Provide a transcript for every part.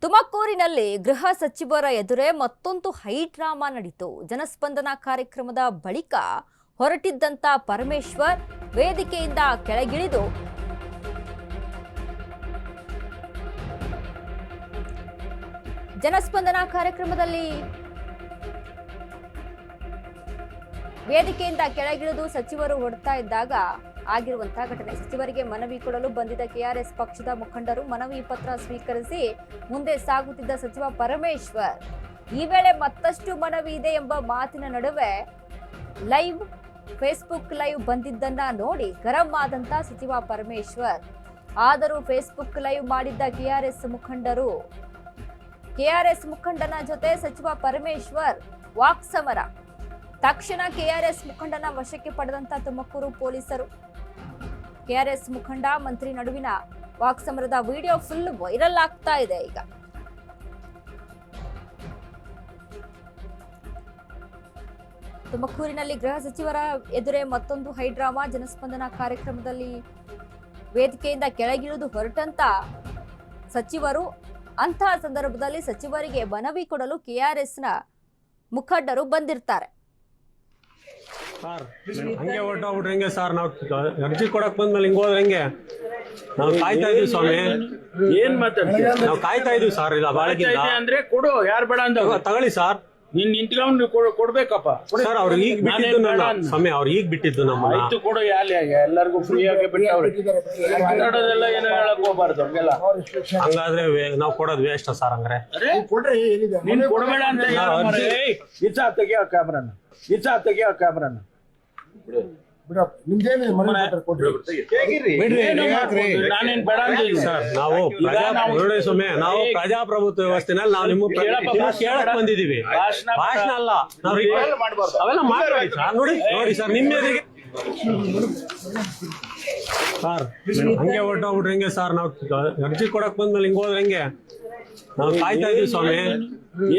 ತುಮಕೂರಿನಲ್ಲಿ ಗೃಹ ಸಚಿವರ ಎದುರೇ ಮತ್ತೊಂದು ಹೈ ಡ್ರಾಮಾ ನಡೆಯಿತು. ಜನಸ್ಪಂದನ ಕಾರ್ಯಕ್ರಮದ ಬಳಿಕ ಹೊರಟಿದ್ದಂತ ಪರಮೇಶ್ವರ್ ವೇದಿಕೆಯಿಂದ ಕೆಳಗಿಳಿದು ಜನಸ್ಪಂದನ ಕಾರ್ಯಕ್ರಮದಲ್ಲಿ ವೇದಿಕೆಯಿಂದ ಕೆಳಗಿಳಿದು ಸಚಿವರು ಹೊರಡ್ತಾ ಇದ್ದಾಗ ಆಗಿರುವಂತಹ ಘಟನೆ. ಸಚಿವರಿಗೆ ಮನವಿ ಕೊಡಲು ಬಂದಿದ್ದ ಕೆಆರ್ಎಸ್ ಪಕ್ಷದ ಮುಖಂಡರು ಮನವಿ ಪತ್ರ ಸ್ವೀಕರಿಸಿ ಮುಂದೆ ಸಾಗುತ್ತಿದ್ದ ಸಚಿವ ಪರಮೇಶ್ವರ್ ಈ ವೇಳೆ ಮತ್ತಷ್ಟು ಮನವಿ ಇದೆ ಎಂಬ ಮಾತಿನ ನಡುವೆ ಫೇಸ್ಬುಕ್ ಲೈವ್ ಬಂದಿದ್ದನ್ನ ನೋಡಿ ಗರಂ ಆದಂತ ಸಚಿವ ಪರಮೇಶ್ವರ್. ಆದರೂ ಫೇಸ್ಬುಕ್ ಲೈವ್ ಮಾಡಿದ್ದ ಕೆಆರ್ಎಸ್ ಮುಖಂಡನ ಜೊತೆ ಸಚಿವ ಪರಮೇಶ್ವರ್ ವಾಕ್ಸಮರ. ತಕ್ಷಣ ಕೆಆರ್ಎಸ್ ಮುಖಂಡನ ವಶಕ್ಕೆ ಪಡೆದಂತ ತುಮಕೂರು ಪೊಲೀಸರು. ಕೆಆರ್ಎಸ್ ಮುಖಂಡ ಮಂತ್ರಿ ನಡುವಿನ ವಾಕ್ಸಮರದ ವಿಡಿಯೋ ಫುಲ್ ವೈರಲ್ ಆಗ್ತಾ ಇದೆ ಈಗ. ತುಮಕೂರಿನಲ್ಲಿ ಗೃಹ ಸಚಿವರ ಎದುರೇ ಮತ್ತೊಂದು ಹೈ ಡ್ರಾಮಾ. ಜನಸ್ಪಂದನ ಕಾರ್ಯಕ್ರಮದಲ್ಲಿ ವೇದಿಕೆಯಿಂದ ಕೆಳಗಿಳಿದು ಹೊರಟಂತ ಸಚಿವರು. ಅಂತಹ ಸಂದರ್ಭದಲ್ಲಿ ಸಚಿವರಿಗೆ ಮನವಿ ಕೊಡಲು ಕೆಆರ್ಎಸ್ನ ಮುಖಂಡರು ಬಂದಿರ್ತಾರೆ. ಸರ್ ಹಂಗೆ ಹೊರಟೋಗ್ಬಿಟ್ರೆ ಹೆಂಗೆ ಸರ್? ನಾವು ಅರ್ಜಿ ಕೊಡಕ್ ಬಂದ್ಮೇಲೆ ಹಿಂಗ್ ಹೋದ್ರೆ ಹೆಂಗೆ? ನಾವು ಕಾಯ್ತಾ ಇದೀವಿ ಸ್ವಾಮಿ. ಏನ್ ಮಾತಾಡ್ತೀಯ? ನಾವು ಕಾಯ್ತಾ ಇದೀವಿ ಸರ್. ಇಲ್ಲ ಬಾಳಗಿಂದ ಅಂದ್ರೆ ಕೊಡು, ಯಾರು ಬೇಡ ಅಂದ ತಗೊಳ್ಳಿ ಸರ್. ನೀನ್ ನಿಂತ್ಕೊಂಡು ಕೊಡ್ಬೇಕಪ್ಪ ಸರ್. ಅವ್ರು ಈಗ ಬಿಟ್ಟಿದ್ದು ಸ್ವಾಮಿ, ಅವ್ರು ಈಗ ಬಿಟ್ಟಿದ್ದು ನಮ್ಮ ಆಯ್ತು ಕೊಡು. ಎಲ್ಲರಿಗೂ ಫ್ರೀ ಆಗಿ ಬಿಟ್ಟವ್ರೆ. ಕನ್ನಡದೆಲ್ಲ ಏನೋ ಹೇಳಕ್ ಹೋಗ್ಬಾರ್ದು ಅವ್ರಿಗೆಲ್ಲ. ಹಂಗಾದ್ರೆ ನಾವು ಕೊಡೋದು ವೇಸ್ಟ್ ಸರ್. ಹಂಗಾರೆ ನೀನ್ ಕೊಡ್ಬೇಡ ಅಂತ ತೆಗಿಯೋ ಕ್ಯಾಮ್ರಾನ ನಾನೇನ್ ಬೇಡ ಅಂದಿದ್ದೀನಿ ಸರ್. ನಾವು ನೋಡಿ ಸ್ವಾಮಿ, ನಾವು ಪ್ರಜಾಪ್ರಭುತ್ವ ವ್ಯವಸ್ಥೆನಲ್ಲಿ ನಾವು ನಿಮ್ಮ ಕೇಳಕ್ ಬಂದಿದೀವಿ. ಭಾಷಣ ಅಲ್ಲ. ನಾವು ಅವೆಲ್ಲ ಮಾಡ್ಬೇಡಿ ಸರ್. ನೋಡಿ ಸರ್, ನಿಮ್ಮ ಎದುರಿಗೆ ಸರ್ ಹಂಗೆ ಹೊರಟೋಗ್ಬಿಟ್ರೆ ಹೆಂಗೆ ಸರ್? ನಾವು ಅರ್ಜಿ ಕೊಡಕ್ ಬಂದ್ಮೇಲೆ ಹಿಂಗ್ ಹೋದ್ರೆ ಹೆಂಗೆ? ನಾವು ಕಾಯ್ತಾ ಇದೀವಿ ಸ್ವಾಮಿ.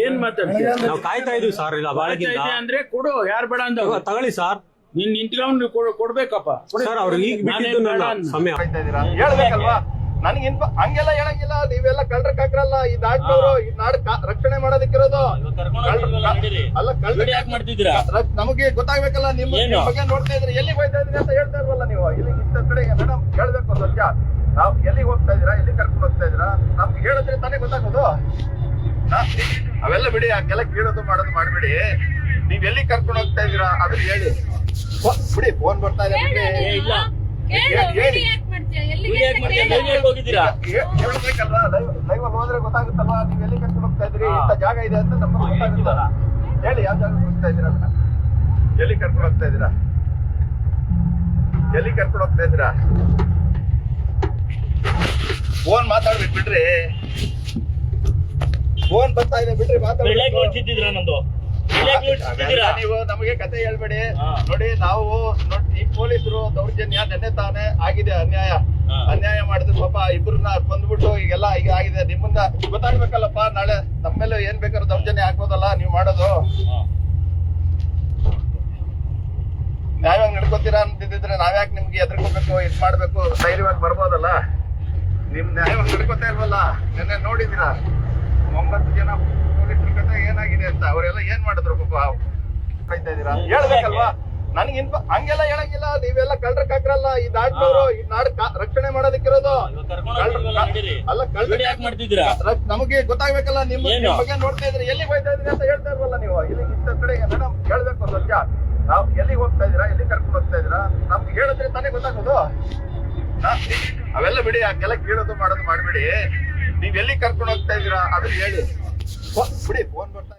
ಏನ್ ಮಾತಾಡ್ತೀಯ? ನಾವು ಕಾಯ್ತಾ ಇದೀವಿ ಸರ್. ಇಲ್ಲ ಬಾಳಗಿಂದ ಅಂದ್ರೆ ಕೊಡು, ಯಾರು ಬೇಡ ಅಂದ ತಗೊಳ್ಳಿ ಸರ್. ನೀನ್ ನಿಂತ್ಕೊಂಡು ಕೊಡ್ಬೇಕಪ್ಪ ಸರ್. ಅವ್ರು ಈಗ ಬಿಟ್ಟಿದ್ದು ಸಮಯ ಹೇಳ್ಬೇಕಲ್ವಾ? ನನಗೆ ಹಂಗೆಲ್ಲ ಹೇಳಂಗಿಲ್ಲ. ನೀವೆಲ್ಲ ಕಳ್ರ ಕಾಕ್ರಲ್ಲ. ಈ ನಾಡಿನವರು ಈ ನಾಡ್ ರಕ್ಷಣೆ ಮಾಡೋದಕ್ಕಿರೋದು ಅಲ್ಲ. ನಮಗೆ ಗೊತ್ತಾಗ್ಬೇಕಲ್ಲ. ನಿಮ್ಮ ಬಗ್ಗೆ ನೋಡ್ತಾ ಇದ್ರಿ, ಎಲ್ಲಿಗೆ ಹೋಗ್ತಾ ಇದ್ರಿ ಅಂತ ಹೇಳ್ತಾ ಇಲ್ವಲ್ಲ ನೀವು. ಇಲ್ಲಿ ಇಂಥ ಕಡೆಗೆ ಮೇಡಮ್ ಹೇಳ್ಬೇಕು ಸತ್ಯ. ನಾವು ಎಲ್ಲಿಗೆ ಹೋಗ್ತಾ ಇದೀರಾ, ಎಲ್ಲಿ ಕರ್ಕೊಂಡು ಹೋಗ್ತಾ ಇದೀರಾ ನಮ್ಗೆ ಹೇಳಿದ್ರೆ ತಾನೇ ಗೊತ್ತಾಗೋದು. ಅವೆಲ್ಲ ಬಿಡಿ, ಹಂಗೆಲ್ಲ ಕೇಳೋದು ಮಾಡೋದು ಮಾಡ್ಬಿಡಿ. ನೀವ್ ಎಲ್ಲಿ ಕರ್ಕೊಂಡು ಹೋಗ್ತಾ ಇದೀರಾ ಅದನ್ನ ಹೇಳಿ ಬಿಡಿ. ಫೋನ್ ಬರ್ತಾ ಇದೆ. ಹೇಳ್ಬೇಕಲ್ವಾ? ಲೈವ್ ಹೋದ್ರೆ ಗೊತ್ತಾಗುತ್ತಲ್ವಾ ನೀವ್ ಎಲ್ಲಿ ಕರ್ಕೊಂಡು ಹೋಗ್ತಾ ಇದ್ರಿ, ಇಂಥ ಜಾಗ ಇದೆ ಅಂತ ನಮ್ಗೆ ಗೊತ್ತಾಗುತ್ತಲ್ಲ. ಹೇಳಿ ಯಾವ ಜಾಗ ಹೋಗ್ತಾ ಇದೀರಾ ಅಂತ. ಎಲ್ಲಿ ಕರ್ಕೊಂಡು ಹೋಗ್ತಾ ಇದೀರಾ, ಎಲ್ಲಿ ಕರ್ಕೊಂಡು ಹೋಗ್ತಾ ಇದೀರಾ? ಫೋನ್ ಮಾತಾಡ್ಬೇಕು ಬಿಡ್ರಿ. ಫೋನ್ ಬರ್ತಾ ಇದೆ ಬಿಡ್ರಿ. ಮಾತಾಡ್ತಿದ್ರ ನೀವು ನಮಗೆ ಕತೆ ಹೇಳ್ಬೇಡಿ. ನೋಡಿ, ನಾವು ಈ ಪೊಲೀಸರು ದೌರ್ಜನ್ಯ ನೆನ್ನೆ ತಾನೇ ಆಗಿದೆ. ಅನ್ಯಾಯ ಮಾಡಿದ್ರು ಪಾಪ. ಇಬ್ಬರನ್ನ ಕೊಂದ್ಬಿಟ್ಟು ಈಗೆಲ್ಲ ಈಗ ಆಗಿದೆ. ನಿಮ್ಮನ್ನ ಗೊತ್ತಾಗ್ಬೇಕಲ್ಲಪ್ಪ. ನಾಳೆ ನಮ್ಮೇಲೆ ಏನ್ ಬೇಕಾದ್ರೂ ದೌರ್ಜನ್ಯ ಆಗ್ಬೋದಲ್ಲ ನೀವು ಮಾಡೋದು. ನ್ಯಾಯವಾಗಿ ನಡ್ಕೋತೀರಾ ಅಂತಿದ್ರೆ ನಾವ್ಯಾಕೆ ನಿಮ್ಗೆ ಎದ್ರಕೋಬೇಕು, ಇದ್ ಮಾಡ್ಬೇಕು? ಧೈರ್ಯವಾಗಿ ಬರ್ಬೋದಲ್ಲ. ನಿಮ್ ನ್ಯಾಯವಾಗಿ ನಡ್ಕೋತಾ ಇಲ್ವಲ್ಲ. ನೆನ್ನೆ ನೋಡಿದೀರಾ 9 ಜನ ಪೊಲೀಸರ ಕತೆ ಏನಾಗಿದೆ ಅಂತ. ಅವರೆಲ್ಲ ಏನ್ ಮಾಡಿದ್ರು ಪಾಪ. ಕಾಯ್ತಾ ಇದೀರಾ? ಹೇಳ್ಬೇಕಲ್ವಾ? ನನಗೆ ಹಂಗೆಲ್ಲ ಹೇಳಂಗಿಲ್ಲ. ನೀವೆಲ್ಲ ಕಳ್ರ ಕಾಕ್ರಲ್ಲ. ಈ ನಾಡಿನವರು ಈ ನಾಡ್ ರಕ್ಷಣೆ ಮಾಡೋದಕ್ಕಿರೋದು ಅಲ್ಲ. ನಮಗೆ ಗೊತ್ತಾಗ್ಬೇಕಲ್ಲ. ನಿಮ್ಮ ಬಗ್ಗೆ ನೋಡ್ತಾ ಇದ್ರಿ, ಎಲ್ಲಿಗೆ ಹೋಗ್ತಾ ಇದ್ರಿ ಅಂತ ಹೇಳ್ತಾ ಇಲ್ವಲ್ಲ ನೀವು. ಇಲ್ಲಿ ಇಂಥ ಕಡೆಗೆ ಮೇಡಮ್ ಹೇಳ್ಬೇಕು ಸತ್ಯ. ನಾವು ಎಲ್ಲಿಗೆ ಹೋಗ್ತಾ ಇದೀರಾ, ಎಲ್ಲಿ ಕರ್ಕೊಂಡು ಹೋಗ್ತಾ ಇದೀರಾ ನಮ್ಗೆ ಹೇಳಿದ್ರೆ ತಾನೇ ಗೊತ್ತಾಗೋದು. ಅವೆಲ್ಲ ಬಿಡಿ, ಹಂಗೆಲ್ಲ ಕೇಳೋದು ಮಾಡೋದು ಮಾಡ್ಬಿಡಿ. ನೀವ್ ಎಲ್ಲಿ ಕರ್ಕೊಂಡು ಹೋಗ್ತಾ ಇದೀರಾ ಅದನ್ನ ಹೇಳಿ ಬಿಡಿ. ಫೋನ್ ಬರ್ತಾ